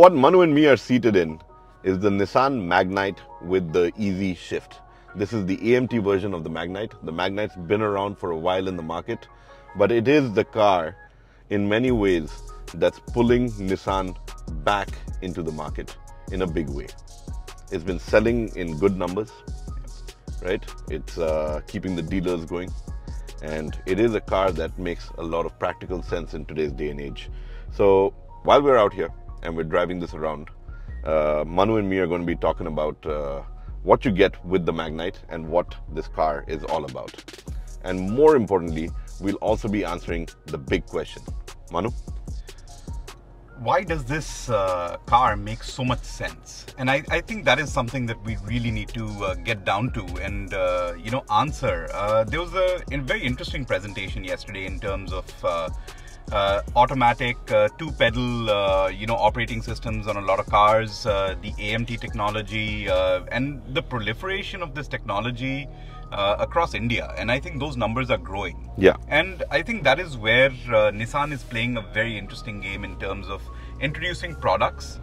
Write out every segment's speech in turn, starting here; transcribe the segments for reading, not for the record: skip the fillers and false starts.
what Manu and me are seated in is the Nissan Magnite with the EZ-Shift. This is the AMT version of the Magnite. The Magnite's been around for a while in the market, but it is the car in many ways that's pulling Nissan back into the market in a big way. It's been selling in good numbers, right? It's keeping the dealers going. And it is a car that makes a lot of practical sense in today's day and age. So while we're out here and we're driving this around, Manu and me are going to be talking about what you get with the Magnite and what this car is all about. And more importantly, we'll also be answering the big question. Manu? Why does this car make so much sense? And I think that is something that we really need to get down to and answer. There was a very interesting presentation yesterday in terms of automatic two-pedal operating systems on a lot of cars, the AMT technology, and the proliferation of this technology across India, and I think those numbers are growing. Yeah. And I think that is where Nissan is playing a very interesting game in terms of introducing products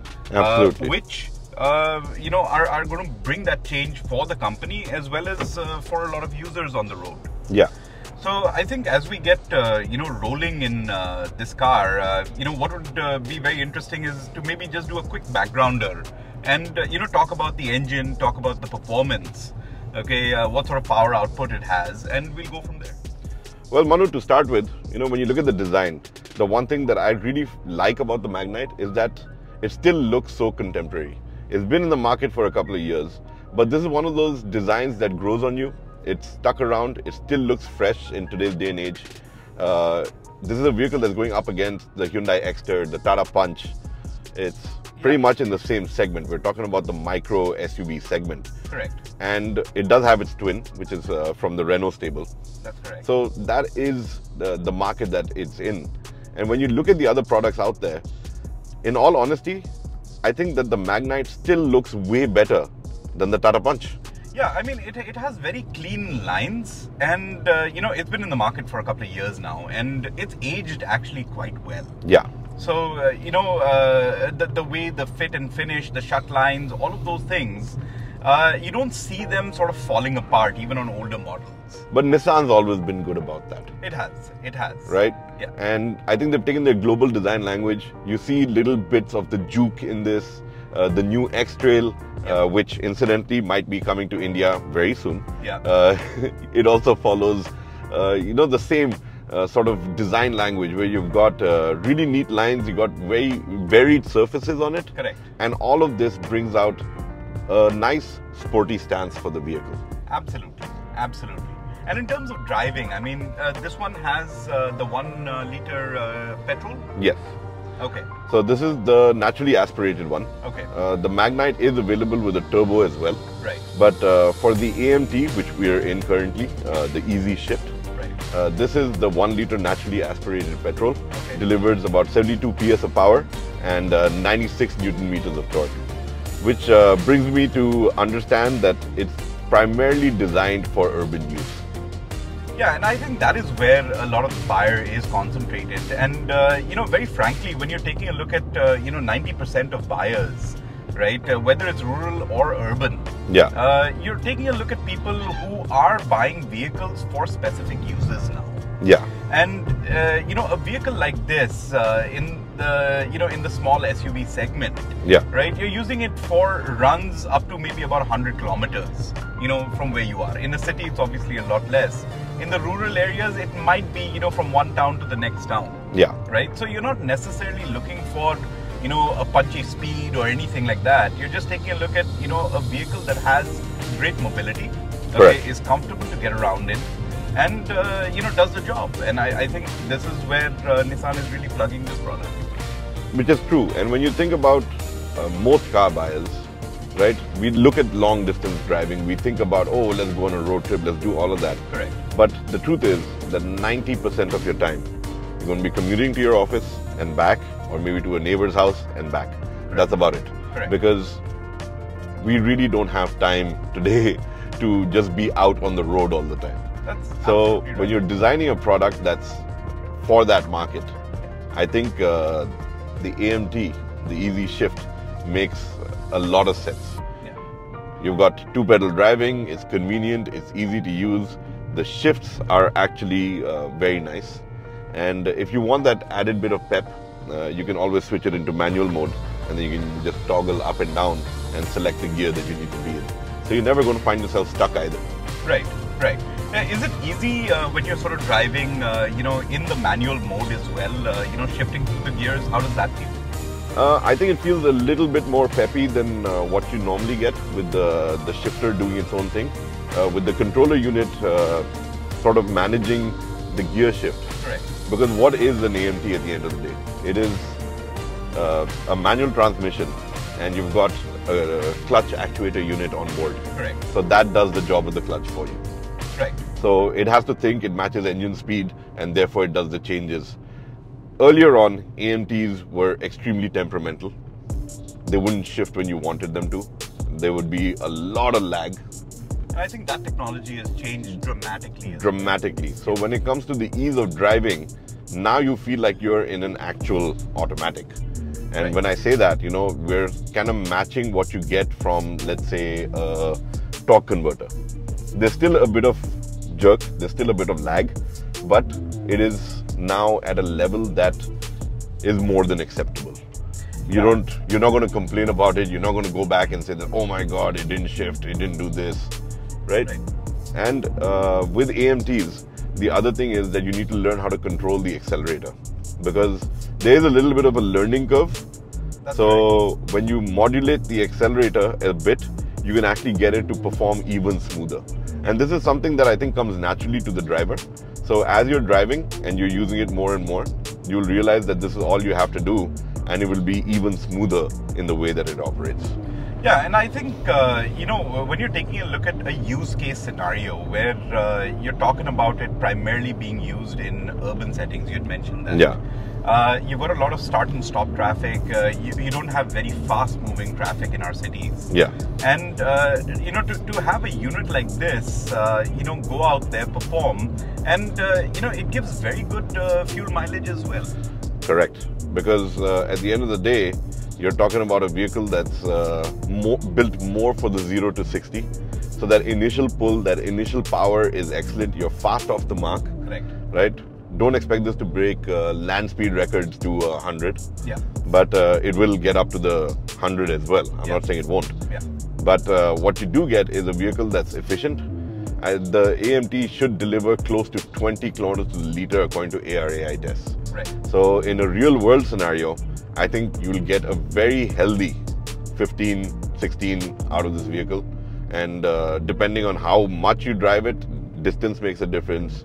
which are going to bring that change for the company as well as for a lot of users on the road. Yeah. So I think as we get rolling in this car, what would be very interesting is to maybe just do a quick backgrounder and talk about the engine, talk about the performance. Okay, what sort of power output it has, and we'll go from there. Well, Manu, to start with, when you look at the design, the one thing that I really like about the Magnite is that it still looks so contemporary. It's been in the market for a couple of years, but this is one of those designs that grows on you. It's stuck around, it still looks fresh in today's day and age. This is a vehicle that's going up against the Hyundai Exter, the Tata Punch. It's pretty much in the same segment. We're talking about the micro SUV segment. Correct. And it does have its twin, which is from the Renault stable. That's correct. So that is the market that it's in. And when you look at the other products out there, in all honesty, I think that the Magnite still looks way better than the Tata Punch. Yeah, I mean, it has very clean lines and, it's been in the market for a couple of years now and it's aged actually quite well. Yeah. So, the way the fit and finish, the shut lines, all of those things, you don't see them sort of falling apart even on older models. But Nissan's always been good about that. It has. Right? Yeah. And I think they've taken their global design language. You see little bits of the Juke in this, the new X-Trail, which incidentally might be coming to India very soon. Yeah. It also follows, the same sort of design language where you've got really neat lines, you've got very varied surfaces on it. Correct. And all of this brings out a nice sporty stance for the vehicle. Absolutely. And in terms of driving, I mean, this one has the 1 liter petrol? Yes. Okay. So this is the naturally aspirated one. Okay. The Magnite is available with a turbo as well. Right. But for the AMT, which we are in currently, the EZ-Shift, this is the 1 liter naturally aspirated petrol. Okay. Delivers about 72 PS of power and 96 Newton meters of torque, which brings me to understand that it's primarily designed for urban use. Yeah, and I think that is where a lot of the buyer is concentrated. And, very frankly, when you're taking a look at, 90% of buyers, right, whether it's rural or urban, you're taking a look at people who are buying vehicles for specific uses now. Yeah. And, a vehicle like this in the small SUV segment, right, you're using it for runs up to maybe about 100 kilometers, from where you are. In a city, it's obviously a lot less. In the rural areas, it might be, from one town to the next town. Yeah. Right? So you're not necessarily looking for, a punchy speed or anything like that. You're just taking a look at, a vehicle that has great mobility, is comfortable to get around in, and, does the job. And I think this is where Nissan is really plugging this product. Which is true. And when you think about most car buyers, right, we look at long distance driving, we think about, oh, let's go on a road trip, let's do all of that. Correct. But the truth is that 90% of your time, you're going to be commuting to your office and back, or maybe to a neighbor's house and back. Correct. That's about it. Correct. Because we really don't have time today to just be out on the road all the time. So when you're designing a product that's for that market, I think the AMT the EZ-Shift makes a lot of sense. You've got 2-pedal driving, it's convenient, it's easy to use. The shifts are actually very nice. And if you want that added bit of pep, you can always switch it into manual mode, and then you can just toggle up and down and select the gear that you need to be in. So you're never going to find yourself stuck either. Right, right. Is it easy when you're sort of driving, in the manual mode as well, shifting through the gears? How does that feel? I think it feels a little bit more peppy than what you normally get with the shifter doing its own thing. With the controller unit sort of managing the gear shift. Correct. Because what is an AMT at the end of the day? It is a manual transmission, and you've got a clutch actuator unit on board. Correct. So that does the job of the clutch for you. Right. So it has to think, it matches engine speed, and therefore it does the changes. Earlier on, AMTs were extremely temperamental. They wouldn't shift when you wanted them to. There would be a lot of lag. I think that technology has changed dramatically. Dramatically. So when it comes to the ease of driving, now you feel like you're in an actual automatic. And right. When I say that, we're kind of matching what you get from, let's say, a torque converter. There's still a bit of jerk, there's still a bit of lag, but it is now at a level that is more than acceptable. You're not going to complain about it. You're not going to go back and say that, oh my God, it didn't shift, it didn't do this, right? And with AMTs, the other thing is that you need to learn how to control the accelerator, because there is a little bit of a learning curve. So when you modulate the accelerator a bit, you can actually get it to perform even smoother. And this is something that I think comes naturally to the driver. So as you're driving and you're using it more and more, you'll realize that this is all you have to do, and it will be even smoother in the way that it operates. Yeah, and I think, when you're taking a look at a use case scenario where you're talking about it primarily being used in urban settings, you'd mentioned that. Yeah. You've got a lot of start and stop traffic. You don't have very fast moving traffic in our cities. Yeah. And, to have a unit like this, go out there, perform, and, it gives very good fuel mileage as well. Correct. Because at the end of the day, you're talking about a vehicle that's built more for the 0 to 60. So that initial pull, that initial power is excellent. You're fast off the mark. Correct. Right? Don't expect this to break land speed records to 100. Yeah. But it will get up to the 100 as well. I'm not saying it won't. Yeah. But what you do get is a vehicle that's efficient. The AMT should deliver close to 20 kilometers to the liter according to ARAI tests. Right. So in a real world scenario, I think you'll get a very healthy 15, 16 out of this vehicle. And depending on how much you drive it, distance makes a difference,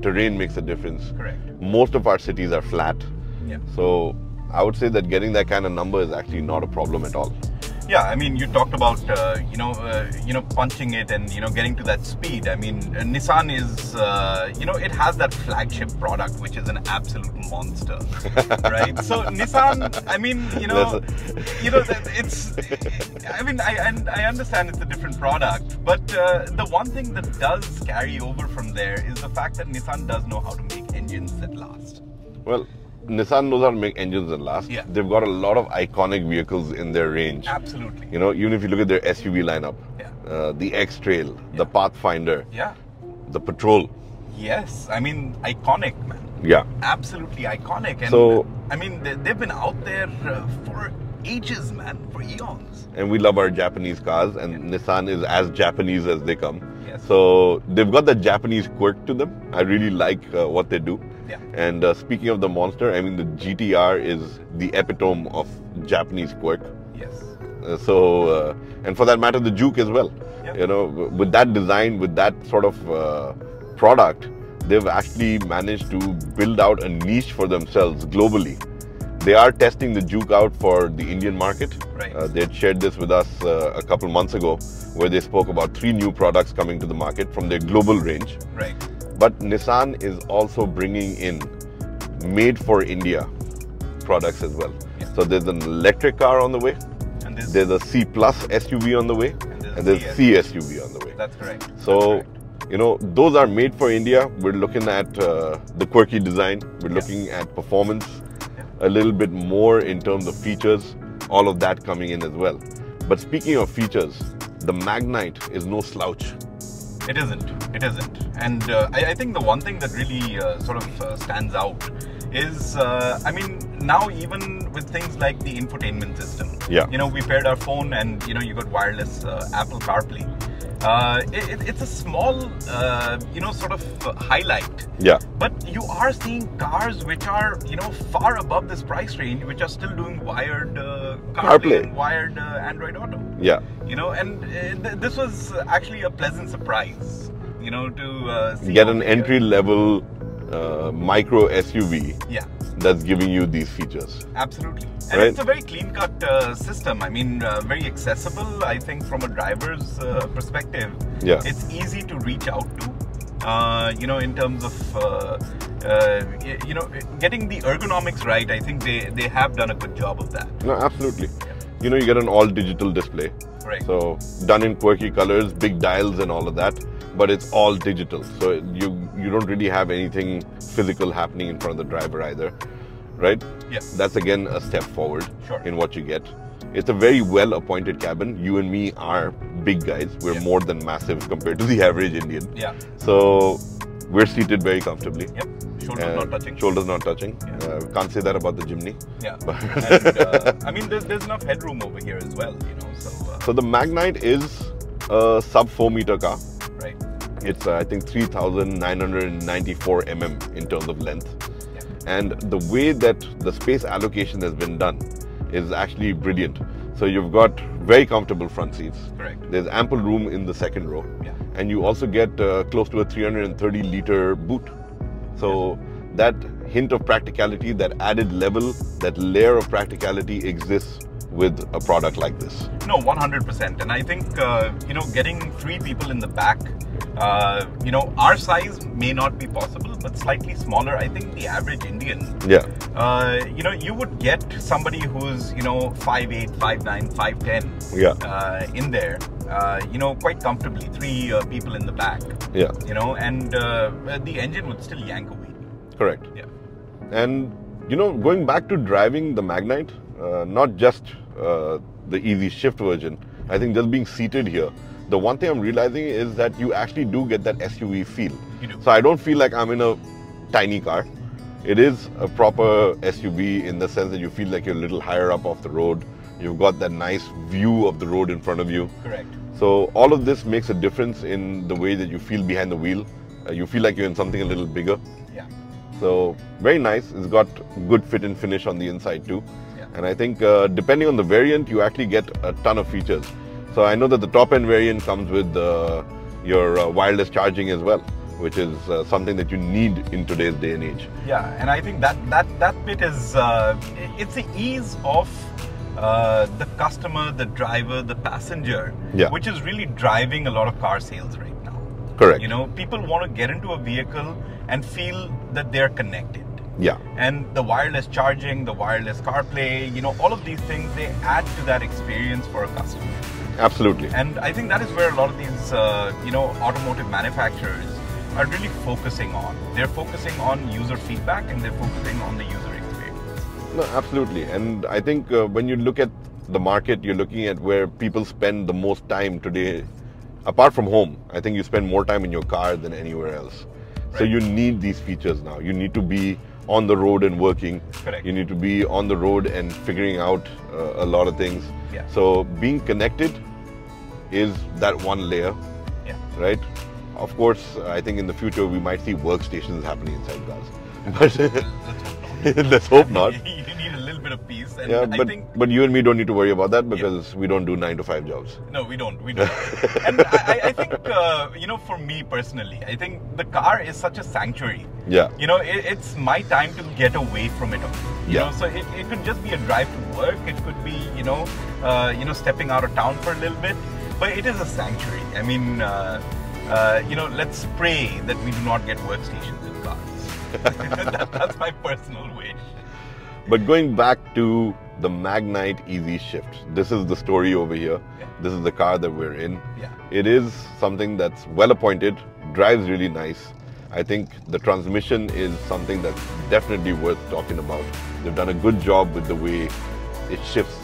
terrain makes a difference. Correct. Most of our cities are flat. Yeah. So I would say that getting that kind of number is actually not a problem at all. Yeah, I mean, you talked about, punching it and, getting to that speed. I mean, Nissan is, it has that flagship product, which is an absolute monster, right? So Nissan, I mean, I understand it's a different product, but the one thing that does carry over from there is the fact that Nissan does know how to make engines that last. Well, Nissan knows how to make engines that last. Yeah. They've got a lot of iconic vehicles in their range. Absolutely. Even if you look at their SUV lineup, the X-Trail, the Pathfinder, the Patrol. Yes, I mean, iconic, man. Yeah. Absolutely iconic. And so, I mean, they've been out there for ages, man, for eons. And we love our Japanese cars, and Nissan is as Japanese as they come. Yes. So they've got that Japanese quirk to them. I really like what they do. Yeah. And speaking of the monster, I mean, the GTR is the epitome of Japanese quirk. Yes. And for that matter, the Juke as well. Yeah. With that design, with that sort of product, they've actually managed to build out a niche for themselves globally. They are testing the Juke out for the Indian market. Right. They had shared this with us a couple months ago, where they spoke about 3 new products coming to the market from their global range. Right. But Nissan is also bringing in made for India products as well. Yeah. So there's an electric car on the way, and there's a C Plus SUV on the way, and there's C SUV on the way. That's correct. So, those are made for India. We're looking at the quirky design. We're looking at performance. a little bit more in terms of features, all of that coming in as well. But speaking of features, the Magnite is no slouch. It isn't. It isn't. And I think the one thing that really stands out is, I mean, now even with things like the infotainment system, we paired our phone and, you got wireless Apple CarPlay. It's a small, highlight. Yeah. But you are seeing cars which are, far above this price range, which are still doing wired CarPlay and wired Android Auto. Yeah. And this was actually a pleasant surprise, to see. Get an entry-level micro SUV. Yeah. That's giving you these features. Absolutely. And it's a very clean-cut system. I mean, very accessible, I think, from a driver's perspective. Yeah. It's easy to reach out to, in terms of, getting the ergonomics right. I think they have done a good job of that. No, absolutely. Yeah. You get an all-digital display. Right. So, done in quirky colors, big dials and all of that. But it's all digital, so you don't really have anything physical happening in front of the driver either, right? Yeah. That's again a step forward in what you get. It's a very well appointed cabin. You and me are big guys. We're more than massive compared to the average Indian. Yeah. So we're seated very comfortably. Yep. Shoulders not touching. Shoulders not touching. Yeah. Can't say that about the Jimny. Yeah. And, I mean, there's enough headroom over here as well, So the Magnite is a sub 4 meter car. Right. It's, I think, 3,994 mm in terms of length. Yeah. And the way that the space allocation has been done is actually brilliant. So you've got very comfortable front seats. Correct. There's ample room in the second row. Yeah. And you also get close to a 330-liter boot. So that hint of practicality, that added level, that layer of practicality exists with a product like this. No, 100%. And I think, getting 3 people in the back, our size may not be possible, but slightly smaller. I think the average Indian, you would get somebody who's, 5'8", 5'9", 5'10", in there, quite comfortably, 3 people in the back. Yeah. And the engine would still yank away. Correct. Yeah. And, going back to driving the Magnite, not just the EZ-Shift version, I think just being seated here, the one thing I'm realizing is that you actually do get that SUV feel. You do. So I don't feel like I'm in a tiny car. It is a proper SUV in the sense that you feel like you're a little higher up off the road. You've got that nice view of the road in front of you. Correct. So all of this makes a difference in the way that you feel behind the wheel. You feel like you're in something a little bigger. Yeah. So very nice. It's got good fit and finish on the inside too. Yeah. And I think depending on the variant, you actually get a ton of features. So I know that the top end variant comes with your wireless charging as well, which is something that you need in today's day and age. Yeah, and I think that bit is, it's the ease of the customer, the driver, the passenger, which is really driving a lot of car sales right now. Correct. People want to get into a vehicle and feel that they're connected. Yeah. And the wireless charging, the wireless CarPlay, all of these things, they add to that experience for a customer. Absolutely. And I think that is where a lot of these, automotive manufacturers are really focusing on. They're focusing on user feedback and they're focusing on the user experience. No, absolutely. And I think when you look at the market, you're looking at where people spend the most time today. Apart from home, I think you spend more time in your car than anywhere else. Right. So you need these features now. You need to be on the road and working. Correct. You need to be on the road and figuring out a lot of things. Yeah. So being connected is that one layer, right? Of course, I think in the future we might see workstations happening inside cars. But let's hope not. You need a little bit of peace. And yeah, but you and me don't need to worry about that because we don't do 9-to-5 jobs. No, we don't. And I think, for me personally, I think the car is such a sanctuary. Yeah. It's my time to get away from it all. You know, so it could just be a drive to work. It could be, stepping out of town for a little bit. But it is a sanctuary. I mean, let's pray that we do not get workstations in cars. That's my personal wish. But going back to the Magnite EZ-Shift, this is the story over here. Yeah. This is the car that we're in. Yeah. It is something that's well appointed, drives really nice. I think the transmission is something that's definitely worth talking about. They've done a good job with the way it shifts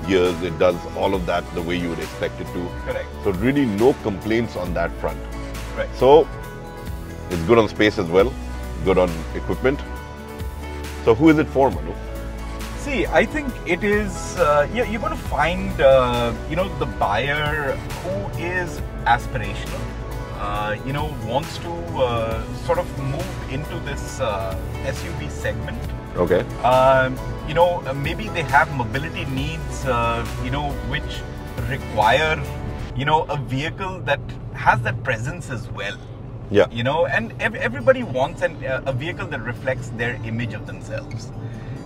gears, it does all of that the way you would expect it to. Correct. So really no complaints on that front. Right. So it's good on space as well, good on equipment. So who is it for, Manu? See, I think it is, you're going to find, the buyer who is aspirational, wants to sort of move into this SUV segment. Okay. Maybe they have mobility needs, which require, a vehicle that has that presence as well. Yeah. And everybody wants a vehicle that reflects their image of themselves.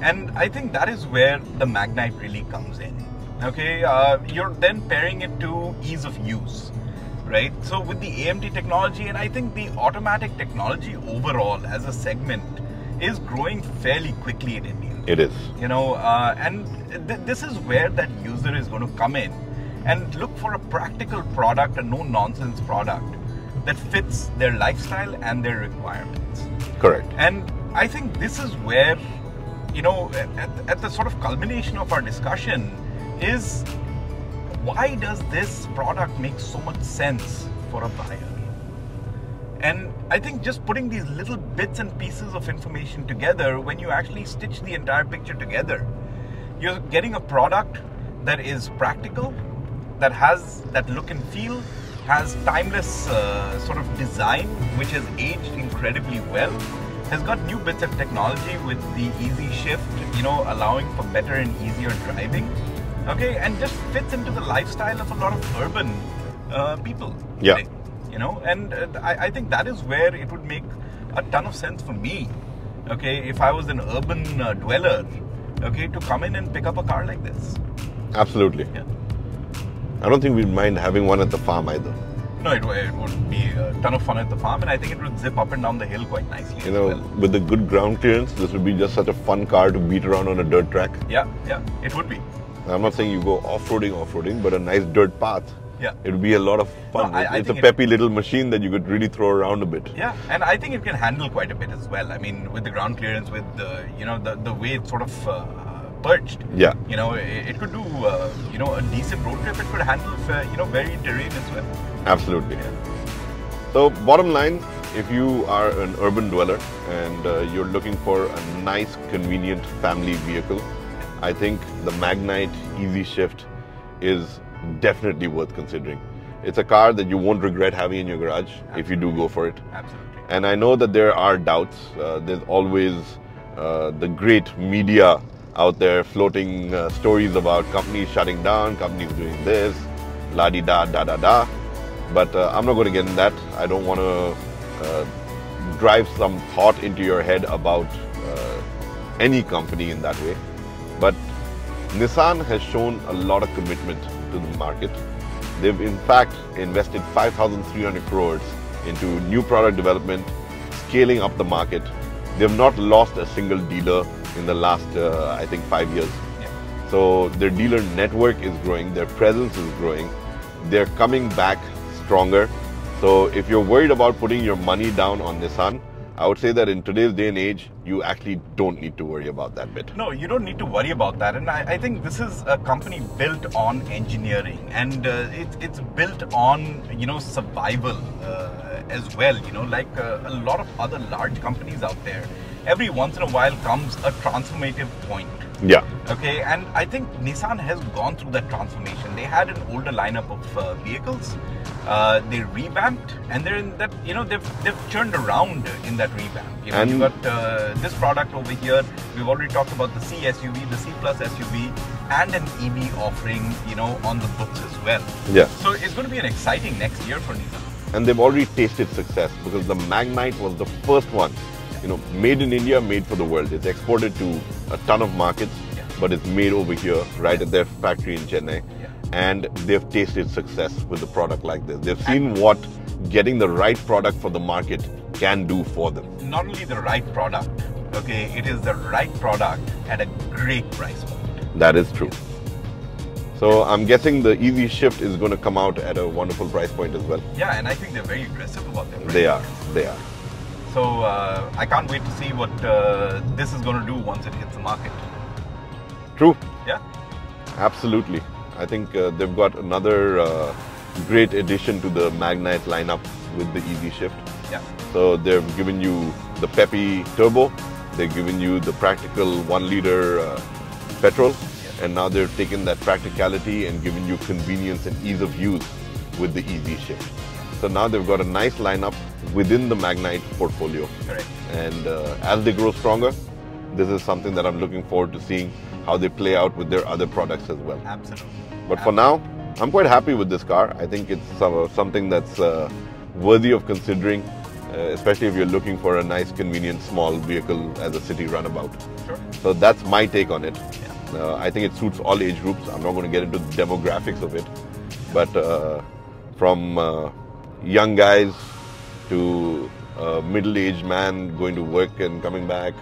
And I think that is where the Magnite really comes in. Okay, you're then pairing it to ease of use, right? So with the AMT technology, and I think the automatic technology overall as a segment is growing fairly quickly in India. It is. This is where that user is going to come in and look for a practical product, a no-nonsense product that fits their lifestyle and their requirements. Correct. And I think this is where, at the sort of culmination of our discussion is, why does this product make so much sense for a buyer? And I think just putting these little bits and pieces of information together, when you actually stitch the entire picture together, you're getting a product that is practical, that has that look and feel, has timeless sort of design, which has aged incredibly well, has got new bits of technology with the EZ-Shift, allowing for better and easier driving, okay, and just fits into the lifestyle of a lot of urban people. Yeah. Today, and I think that is where it would make a ton of sense for me, okay, if I was an urban dweller, okay, to come in and pick up a car like this. Absolutely. Yeah. I don't think we'd mind having one at the farm either. No, it would be a ton of fun at the farm, and I think it would zip up and down the hill quite nicely. With the good ground clearance, this would be just such a fun car to beat around on a dirt track. Yeah, it would be. I'm not saying you go off-roading, but a nice dirt path. Yeah. It would be a lot of fun. No, it's a peppy little machine that you could really throw around a bit. Yeah, and I think it can handle quite a bit as well. I mean, with the ground clearance, with the way it's sort of perched. Yeah. It could do a decent road trip. It could handle varied terrain as well. Absolutely. Yeah. So bottom line, if you are an urban dweller and you're looking for a nice, convenient family vehicle, I think the Magnite EZ-Shift is definitely worth considering. It's a car that you won't regret having in your garage. Absolutely. If you do go for it. Absolutely. And I know that there are doubts. There's always the great media out there floating stories about companies shutting down, companies doing this, la-di-da, da-da-da. But I'm not going to get in that. I don't want to drive some thought into your head about any company in that way. But Nissan has shown a lot of commitment to the market. They've in fact invested 5,300 crores into new product development, scaling up the market. They've not lost a single dealer in the last, I think, 5 years. Yeah. So their dealer network is growing, their presence is growing. They're coming back stronger. So if you're worried about putting your money down on Nissan, I would say that in today's day and age, you actually don't need to worry about that bit. No, you don't need to worry about that. And I think this is a company built on engineering, and it's built on, survival as well. Like a lot of other large companies out there, every once in a while comes a transformative point. Yeah. Okay, and I think Nissan has gone through that transformation. They had an older lineup of vehicles. They revamped, and they're in that, they've churned around in that revamp. And you've got this product over here. We've already talked about the C SUV, the C Plus SUV, and an EV offering, on the books as well. Yeah. So it's going to be an exciting next year for Nissan. And they've already tasted success because the Magnite was the first one, made in India, made for the world. It's exported to a ton of markets, but it's made over here, right at their factory in Chennai. Yeah. And they've tasted success with a product like this. They've seen what getting the right product for the market can do for them. Not only the right product, okay, it is the right product at a great price point. That is true. So I'm guessing the EZ-Shift is going to come out at a wonderful price point as well. Yeah, and I think they're very aggressive about their price. They are. So I can't wait to see what this is going to do once it hits the market. True. Yeah. Absolutely. I think they've got another great addition to the Magnite lineup with the EZ-Shift. Yeah. So they've given you the peppy turbo, they've given you the practical 1 liter petrol, and now they've taken that practicality and given you convenience and ease of use with the EZ-Shift. So now they've got a nice lineup within the Magnite portfolio. Correct. And as they grow stronger, this is something that I'm looking forward to seeing how they play out with their other products as well. Absolutely. But for now, I'm quite happy with this car. I think it's something that's worthy of considering, especially if you're looking for a nice, convenient, small vehicle as a city runabout. Sure. So that's my take on it. Yeah. I think it suits all age groups. I'm not going to get into the demographics of it, but from young guys to a middle-aged man going to work and coming back.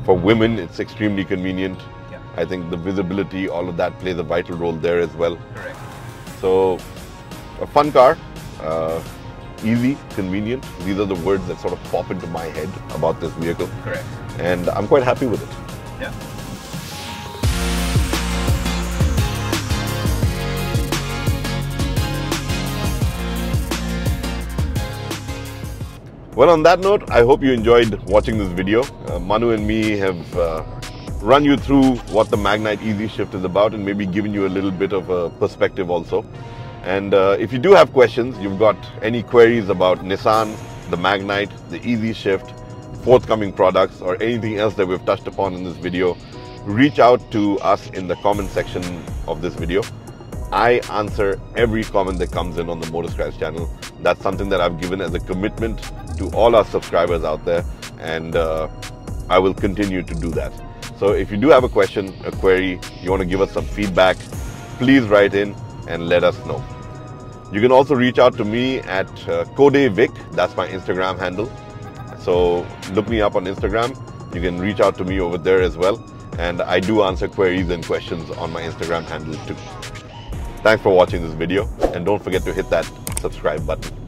For women, it's extremely convenient. Yeah. I think the visibility, all of that plays a vital role there as well. Correct. So, a fun car, easy, convenient. These are the words that sort of pop into my head about this vehicle. Correct. And I'm quite happy with it. Yeah. Well, on that note, I hope you enjoyed watching this video. Manu and me have run you through what the Magnite EZ-Shift is about and maybe given you a little bit of a perspective also. And if you do have questions, you've got any queries about Nissan, the Magnite, the EZ-Shift, forthcoming products, or anything else that we've touched upon in this video, reach out to us in the comment section of this video. I answer every comment that comes in on the MOTORSCRIBES channel. That's something that I've given as a commitment to all our subscribers out there, and I will continue to do that. So if you do have a question, a query, you want to give us some feedback, please write in and let us know. You can also reach out to me at CodeVic, that's my Instagram handle. So look me up on Instagram. You can reach out to me over there as well. And I do answer queries and questions on my Instagram handle too. Thanks for watching this video, and don't forget to hit that subscribe button.